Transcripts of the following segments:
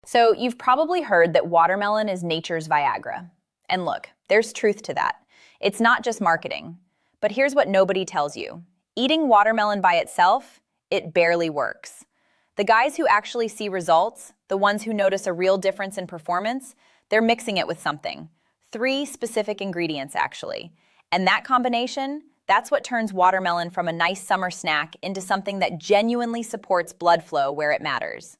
So you've probably heard that watermelon is nature's Viagra. And look, there's truth to that. It's not just marketing. But here's what nobody tells you. Eating watermelon by itself, it barely works. The guys who actually see results, the ones who notice a real difference in performance, they're mixing it with something. 3 specific ingredients, actually. And that combination, that's what turns watermelon from a nice summer snack into something that genuinely supports blood flow where it matters.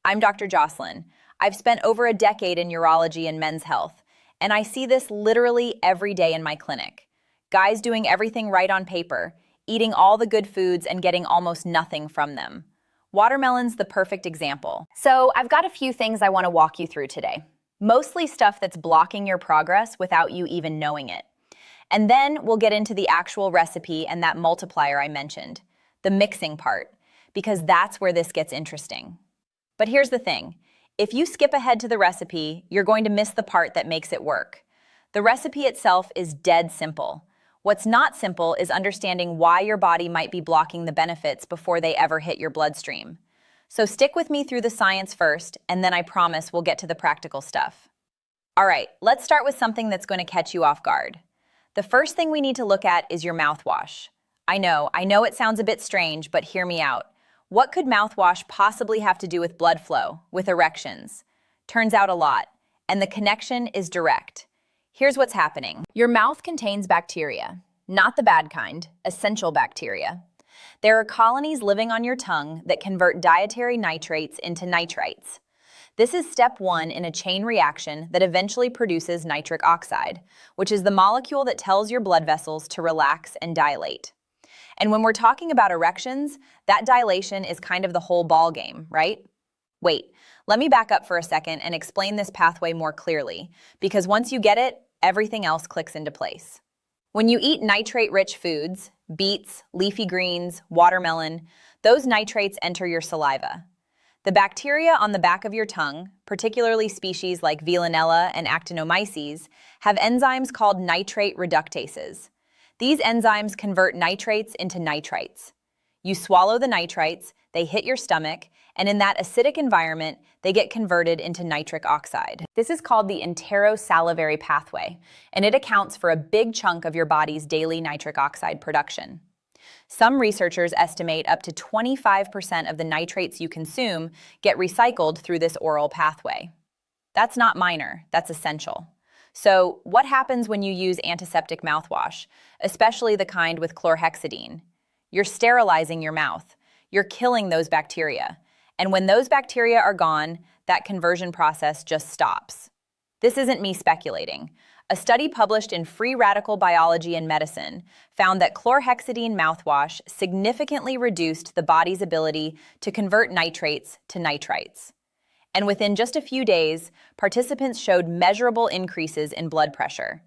I'm Dr. Jocelyn. I've spent over a decade in urology and men's health, and I see this literally every day in my clinic. Guys doing everything right on paper, eating all the good foods and getting almost nothing from them. Watermelon's the perfect example. So I've got a few things I want to walk you through today. Mostly stuff that's blocking your progress without you even knowing it. And then we'll get into the actual recipe and that multiplier I mentioned, the mixing part, because that's where this gets interesting. But here's the thing. If you skip ahead to the recipe, you're going to miss the part that makes it work. The recipe itself is dead simple. What's not simple is understanding why your body might be blocking the benefits before they ever hit your bloodstream. So stick with me through the science first, and then I promise we'll get to the practical stuff. All right, let's start with something that's going to catch you off guard. The first thing we need to look at is your mouthwash. I know it sounds a bit strange, but hear me out. What could mouthwash possibly have to do with blood flow, with erections? Turns out a lot, and the connection is direct. Here's what's happening. Your mouth contains bacteria, not the bad kind, essential bacteria. There are colonies living on your tongue that convert dietary nitrates into nitrites. This is step 1 in a chain reaction that eventually produces nitric oxide, which is the molecule that tells your blood vessels to relax and dilate. And when we're talking about erections, that dilation is kind of the whole ball game, right? Wait, let me back up for a second and explain this pathway more clearly, because once you get it, everything else clicks into place. When you eat nitrate-rich foods, beets, leafy greens, watermelon, those nitrates enter your saliva. The bacteria on the back of your tongue, particularly species like Veillonella and Actinomyces, have enzymes called nitrate reductases. These enzymes convert nitrates into nitrites. You swallow the nitrites, they hit your stomach, and in that acidic environment, they get converted into nitric oxide. This is called the enterosalivary pathway, and it accounts for a big chunk of your body's daily nitric oxide production. Some researchers estimate up to 25% of the nitrates you consume get recycled through this oral pathway. That's not minor, that's essential. So, what happens when you use antiseptic mouthwash, especially the kind with chlorhexidine? You're sterilizing your mouth. You're killing those bacteria. And when those bacteria are gone, that conversion process just stops. This isn't me speculating. A study published in Free Radical Biology and Medicine found that chlorhexidine mouthwash significantly reduced the body's ability to convert nitrates to nitrites. And within just a few days, participants showed measurable increases in blood pressure.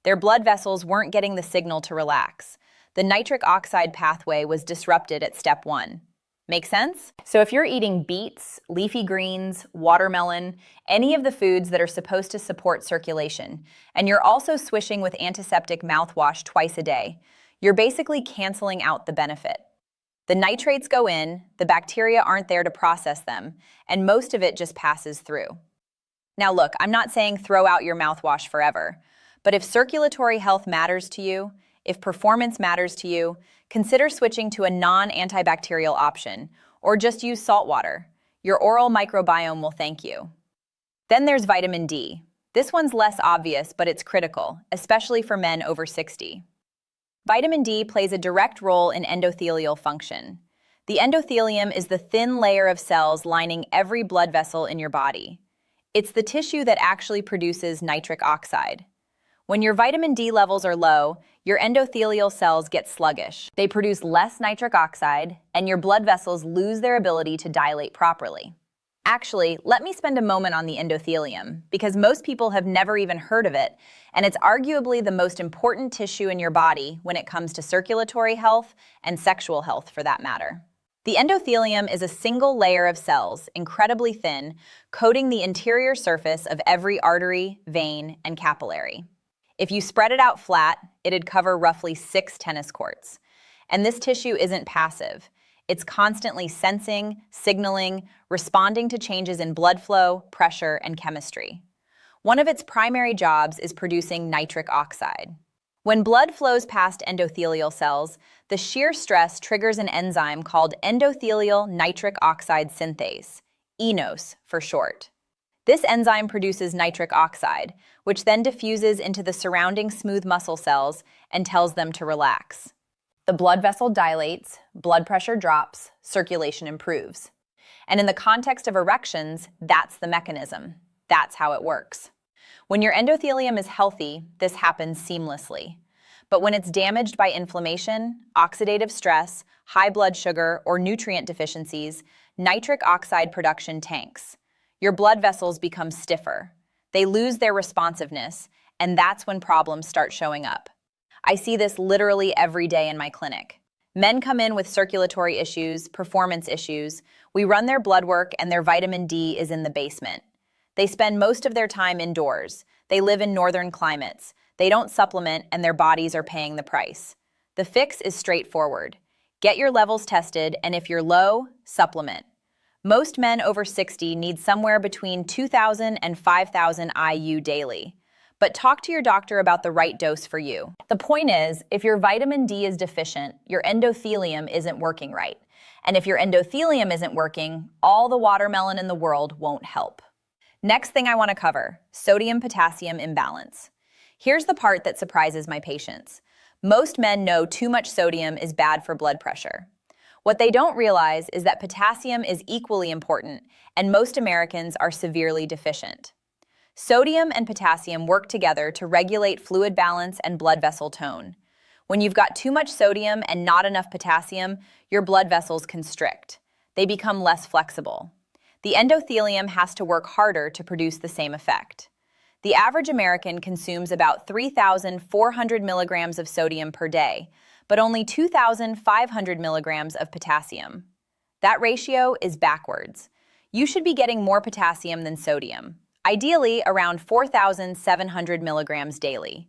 Their blood vessels weren't getting the signal to relax. The nitric oxide pathway was disrupted at step 1. Make sense? So if you're eating beets, leafy greens, watermelon, any of the foods that are supposed to support circulation, and you're also swishing with antiseptic mouthwash twice a day, you're basically canceling out the benefit. The nitrates go in, the bacteria aren't there to process them, and most of it just passes through. Now look, I'm not saying throw out your mouthwash forever, but if circulatory health matters to you, if performance matters to you, consider switching to a non-antibacterial option, or just use salt water. Your oral microbiome will thank you. Then there's vitamin D. This one's less obvious, but it's critical, especially for men over 60. Vitamin D plays a direct role in endothelial function. The endothelium is the thin layer of cells lining every blood vessel in your body. It's the tissue that actually produces nitric oxide. When your vitamin D levels are low, your endothelial cells get sluggish. They produce less nitric oxide, and your blood vessels lose their ability to dilate properly. Actually, let me spend a moment on the endothelium, because most people have never even heard of it, and it's arguably the most important tissue in your body when it comes to circulatory health and sexual health for that matter. The endothelium is a single layer of cells, incredibly thin, coating the interior surface of every artery, vein, and capillary. If you spread it out flat, it'd cover roughly 6 tennis courts. And this tissue isn't passive. It's constantly sensing, signaling, responding to changes in blood flow, pressure, and chemistry. One of its primary jobs is producing nitric oxide. When blood flows past endothelial cells, the shear stress triggers an enzyme called endothelial nitric oxide synthase, ENOS for short. This enzyme produces nitric oxide, which then diffuses into the surrounding smooth muscle cells and tells them to relax. The blood vessel dilates, blood pressure drops, circulation improves. And in the context of erections, that's the mechanism. That's how it works. When your endothelium is healthy, this happens seamlessly. But when it's damaged by inflammation, oxidative stress, high blood sugar, or nutrient deficiencies, nitric oxide production tanks. Your blood vessels become stiffer. They lose their responsiveness, and that's when problems start showing up. I see this literally every day in my clinic. Men come in with circulatory issues, performance issues. We run their blood work and their vitamin D is in the basement. They spend most of their time indoors. They live in northern climates. They don't supplement and their bodies are paying the price. The fix is straightforward. Get your levels tested, and if you're low, supplement. Most men over 60 need somewhere between 2,000 and 5,000 IU daily. But talk to your doctor about the right dose for you. The point is, if your vitamin D is deficient, your endothelium isn't working right. And if your endothelium isn't working, all the watermelon in the world won't help. Next thing I want to cover, sodium-potassium imbalance. Here's the part that surprises my patients. Most men know too much sodium is bad for blood pressure. What they don't realize is that potassium is equally important, and most Americans are severely deficient. Sodium and potassium work together to regulate fluid balance and blood vessel tone. When you've got too much sodium and not enough potassium, your blood vessels constrict. They become less flexible. The endothelium has to work harder to produce the same effect. The average American consumes about 3,400 milligrams of sodium per day, but only 2,500 milligrams of potassium. That ratio is backwards. You should be getting more potassium than sodium, ideally around 4,700 milligrams daily.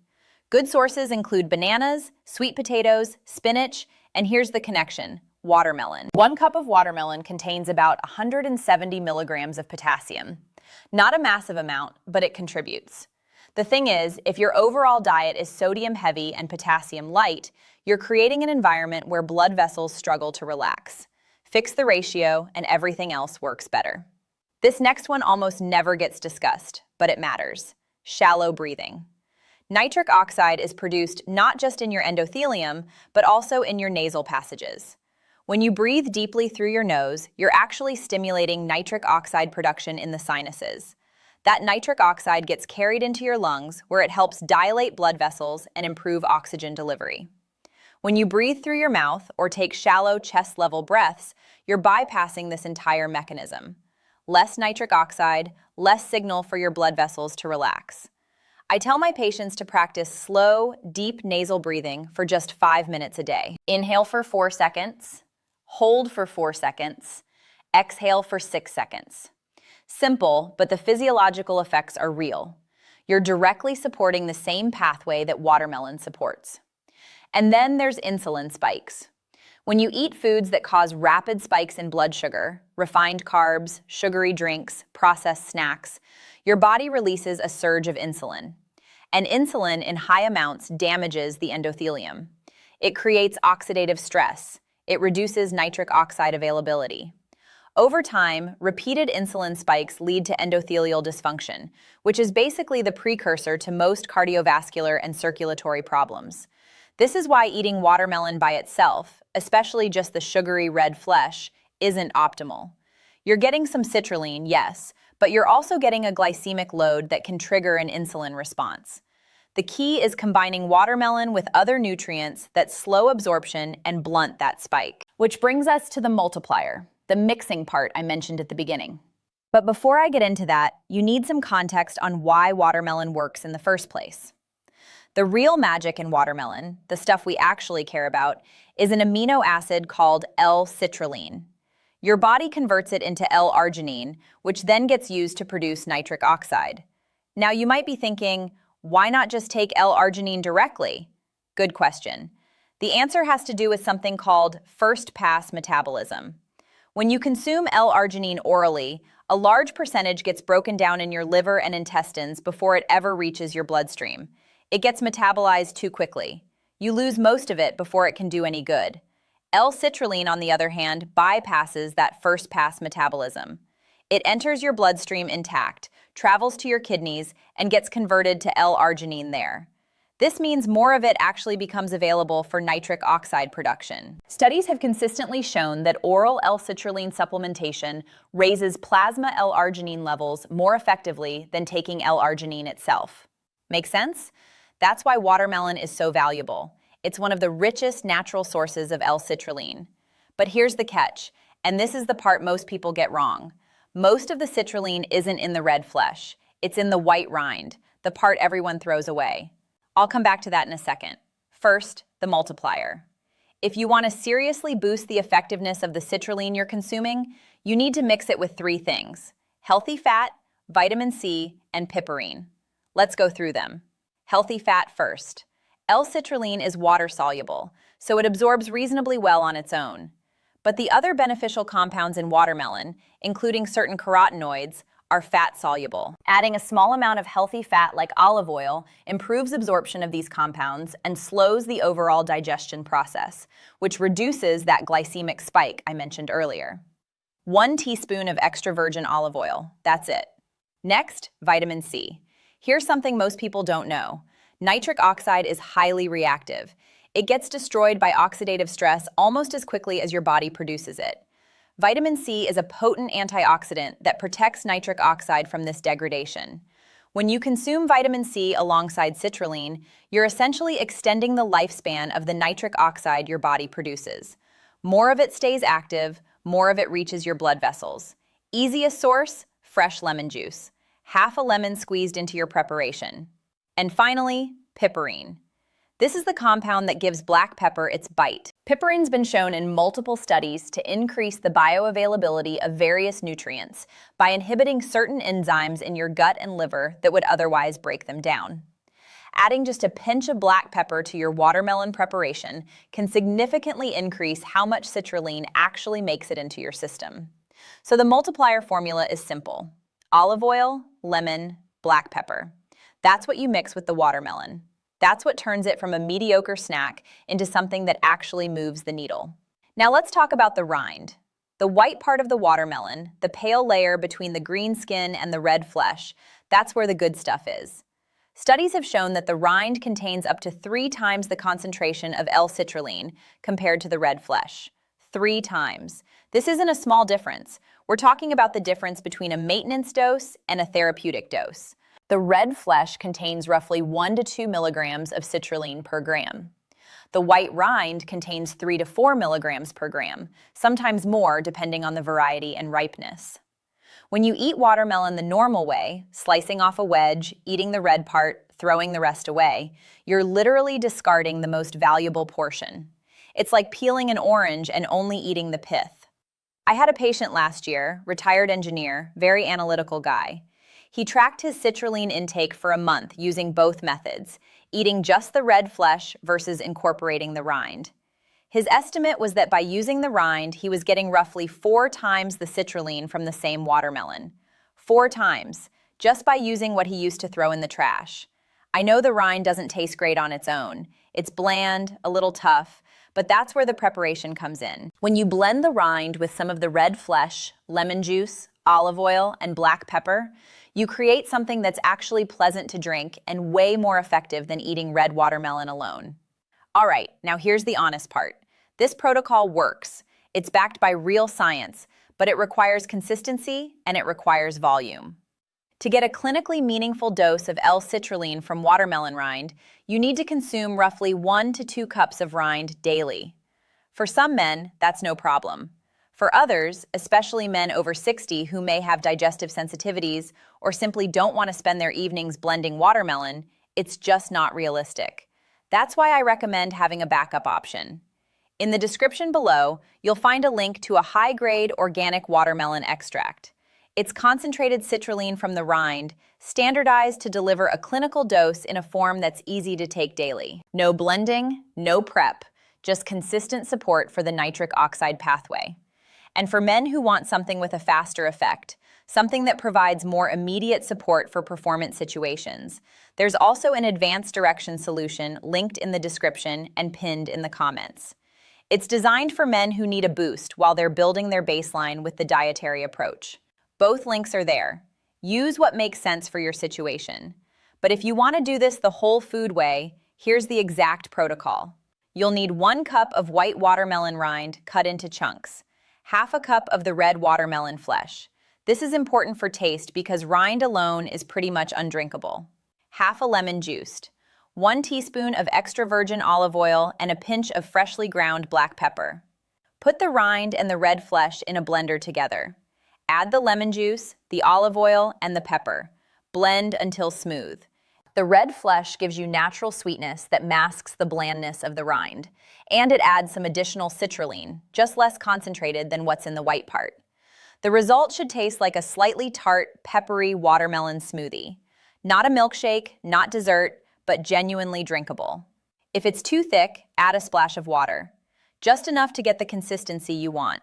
Good sources include bananas, sweet potatoes, spinach, and here's the connection, watermelon. 1 cup of watermelon contains about 170 milligrams of potassium. Not a massive amount, but it contributes. The thing is, if your overall diet is sodium heavy and potassium light, you're creating an environment where blood vessels struggle to relax. Fix the ratio and everything else works better. This next one almost never gets discussed, but it matters. Shallow breathing. Nitric oxide is produced not just in your endothelium, but also in your nasal passages. When you breathe deeply through your nose, you're actually stimulating nitric oxide production in the sinuses. That nitric oxide gets carried into your lungs, where it helps dilate blood vessels and improve oxygen delivery. When you breathe through your mouth or take shallow chest-level breaths, you're bypassing this entire mechanism. Less nitric oxide, less signal for your blood vessels to relax. I tell my patients to practice slow, deep nasal breathing for just 5 minutes a day. Inhale for 4 seconds, hold for 4 seconds, exhale for 6 seconds. Simple, but the physiological effects are real. You're directly supporting the same pathway that watermelon supports. And then there's insulin spikes. When you eat foods that cause rapid spikes in blood sugar, refined carbs, sugary drinks, processed snacks, your body releases a surge of insulin. And insulin in high amounts damages the endothelium. It creates oxidative stress. It reduces nitric oxide availability. Over time, repeated insulin spikes lead to endothelial dysfunction, which is basically the precursor to most cardiovascular and circulatory problems. This is why eating watermelon by itself, especially just the sugary red flesh, isn't optimal. You're getting some citrulline, yes, but you're also getting a glycemic load that can trigger an insulin response. The key is combining watermelon with other nutrients that slow absorption and blunt that spike. Which brings us to the multiplier, the mixing part I mentioned at the beginning. But before I get into that, you need some context on why watermelon works in the first place. The real magic in watermelon, the stuff we actually care about, is an amino acid called L-citrulline. Your body converts it into L-arginine, which then gets used to produce nitric oxide. Now you might be thinking, why not just take L-arginine directly? Good question. The answer has to do with something called first-pass metabolism. When you consume L-arginine orally, a large percentage gets broken down in your liver and intestines before it ever reaches your bloodstream. It gets metabolized too quickly. You lose most of it before it can do any good. L-citrulline, on the other hand, bypasses that first-pass metabolism. It enters your bloodstream intact, travels to your kidneys, and gets converted to L-arginine there. This means more of it actually becomes available for nitric oxide production. Studies have consistently shown that oral L-citrulline supplementation raises plasma L-arginine levels more effectively than taking L-arginine itself. Make sense? That's why watermelon is so valuable. It's one of the richest natural sources of L-citrulline. But here's the catch, and this is the part most people get wrong. Most of the citrulline isn't in the red flesh. It's in the white rind, the part everyone throws away. I'll come back to that in a second. First, the multiplier. If you want to seriously boost the effectiveness of the citrulline you're consuming, you need to mix it with three things: healthy fat, vitamin C, and piperine. Let's go through them. Healthy fat first. L-citrulline is water-soluble, so it absorbs reasonably well on its own. But the other beneficial compounds in watermelon, including certain carotenoids, are fat-soluble. Adding a small amount of healthy fat like olive oil improves absorption of these compounds and slows the overall digestion process, which reduces that glycemic spike I mentioned earlier. 1 teaspoon of extra virgin olive oil, that's it. Next, vitamin C. Here's something most people don't know. Nitric oxide is highly reactive. It gets destroyed by oxidative stress almost as quickly as your body produces it. Vitamin C is a potent antioxidant that protects nitric oxide from this degradation. When you consume vitamin C alongside citrulline, you're essentially extending the lifespan of the nitric oxide your body produces. More of it stays active, more of it reaches your blood vessels. Easiest source? Fresh lemon juice. Half a lemon squeezed into your preparation. And finally, piperine. This is the compound that gives black pepper its bite. Piperine's been shown in multiple studies to increase the bioavailability of various nutrients by inhibiting certain enzymes in your gut and liver that would otherwise break them down. Adding just a pinch of black pepper to your watermelon preparation can significantly increase how much citrulline actually makes it into your system. So the multiplier formula is simple: olive oil, lemon, black pepper. That's what you mix with the watermelon. That's what turns it from a mediocre snack into something that actually moves the needle. Now let's talk about the rind. The white part of the watermelon, the pale layer between the green skin and the red flesh, that's where the good stuff is. Studies have shown that the rind contains up to 3 times the concentration of L-citrulline compared to the red flesh. 3 times. This isn't a small difference. We're talking about the difference between a maintenance dose and a therapeutic dose. The red flesh contains roughly 1 to 2 milligrams of citrulline per gram. The white rind contains 3 to 4 milligrams per gram, sometimes more depending on the variety and ripeness. When you eat watermelon the normal way, slicing off a wedge, eating the red part, throwing the rest away, you're literally discarding the most valuable portion. It's like peeling an orange and only eating the pith. I had a patient last year, retired engineer, very analytical guy. He tracked his citrulline intake for a month using both methods, eating just the red flesh versus incorporating the rind. His estimate was that by using the rind, he was getting roughly 4 times the citrulline from the same watermelon. 4 times, just by using what he used to throw in the trash. I know the rind doesn't taste great on its own. It's bland, a little tough, but that's where the preparation comes in. When you blend the rind with some of the red flesh, lemon juice, olive oil, and black pepper, you create something that's actually pleasant to drink and way more effective than eating red watermelon alone. All right, now here's the honest part. This protocol works. It's backed by real science, but it requires consistency and it requires volume. To get a clinically meaningful dose of L-citrulline from watermelon rind, you need to consume roughly 1 to 2 cups of rind daily. For some men, that's no problem. For others, especially men over 60 who may have digestive sensitivities or simply don't want to spend their evenings blending watermelon, it's just not realistic. That's why I recommend having a backup option. In the description below, you'll find a link to a high-grade organic watermelon extract. It's concentrated citrulline from the rind, standardized to deliver a clinical dose in a form that's easy to take daily. No blending, no prep. just consistent support for the nitric oxide pathway. And for men who want something with a faster effect, something that provides more immediate support for performance situations, there's also an advanced Erections solution linked in the description and pinned in the comments. It's designed for men who need a boost while they're building their baseline with the dietary approach. Both links are there. Use what makes sense for your situation. But if you want to do this the whole food way, here's the exact protocol. You'll need 1 cup of white watermelon rind cut into chunks, half a cup of the red watermelon flesh. This is important for taste because rind alone is pretty much undrinkable. Half a lemon juiced, 1 teaspoon of extra virgin olive oil, and a pinch of freshly ground black pepper. Put the rind and the red flesh in a blender together. Add the lemon juice, the olive oil, and the pepper. Blend until smooth. The red flesh gives you natural sweetness that masks the blandness of the rind, and it adds some additional citrulline, just less concentrated than what's in the white part. The result should taste like a slightly tart, peppery watermelon smoothie. Not a milkshake, not dessert, but genuinely drinkable. If it's too thick, add a splash of water. Just enough to get the consistency you want.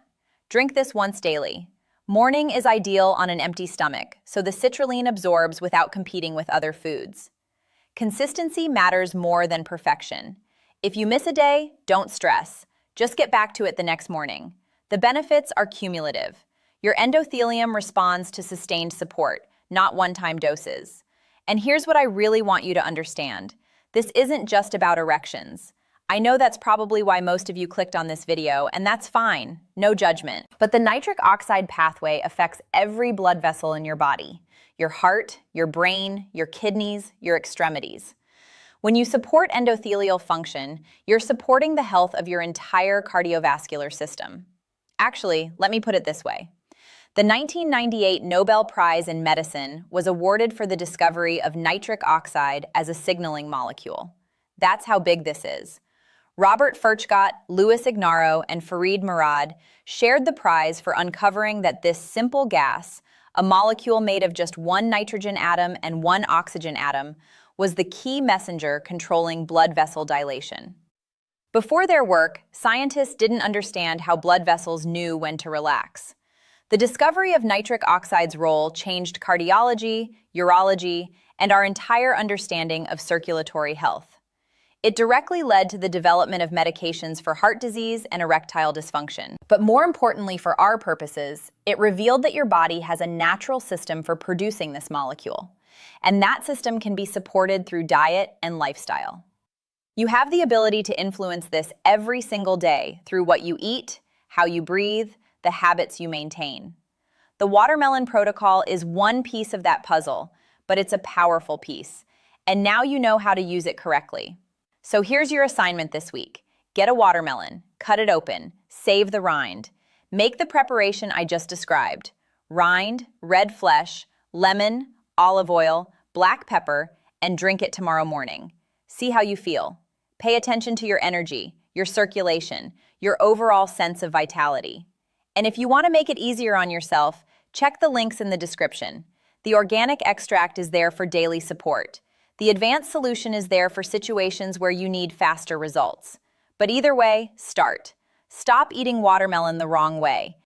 Drink this once daily. Morning is ideal on an empty stomach, so the citrulline absorbs without competing with other foods. Consistency matters more than perfection. If you miss a day, don't stress. Just get back to it the next morning. The benefits are cumulative. Your endothelium responds to sustained support, not one-time doses. And here's what I really want you to understand. This isn't just about erections. I know that's probably why most of you clicked on this video, and that's fine, no judgment. But the nitric oxide pathway affects every blood vessel in your body: your heart, your brain, your kidneys, your extremities. When you support endothelial function, you're supporting the health of your entire cardiovascular system. Actually, let me put it this way. The 1998 Nobel Prize in Medicine was awarded for the discovery of nitric oxide as a signaling molecule. That's how big this is. Robert Furchgott, Louis Ignarro, and Farid Murad shared the prize for uncovering that this simple gas, a molecule made of just 1 nitrogen atom and 1 oxygen atom, was the key messenger controlling blood vessel dilation. Before their work, scientists didn't understand how blood vessels knew when to relax. The discovery of nitric oxide's role changed cardiology, urology, and our entire understanding of circulatory health. It directly led to the development of medications for heart disease and erectile dysfunction. But more importantly for our purposes, it revealed that your body has a natural system for producing this molecule. And that system can be supported through diet and lifestyle. You have the ability to influence this every single day through what you eat, how you breathe, the habits you maintain. The watermelon protocol is one piece of that puzzle, but it's a powerful piece. And now you know how to use it correctly. So here's your assignment this week. Get a watermelon, cut it open, save the rind. Make the preparation I just described: rind, red flesh, lemon, olive oil, black pepper, and drink it tomorrow morning. See how you feel. Pay attention to your energy, your circulation, your overall sense of vitality. And if you want to make it easier on yourself, check the links in the description. The organic extract is there for daily support. The advanced solution is there for situations where you need faster results. But either way, start. Stop eating watermelon the wrong way.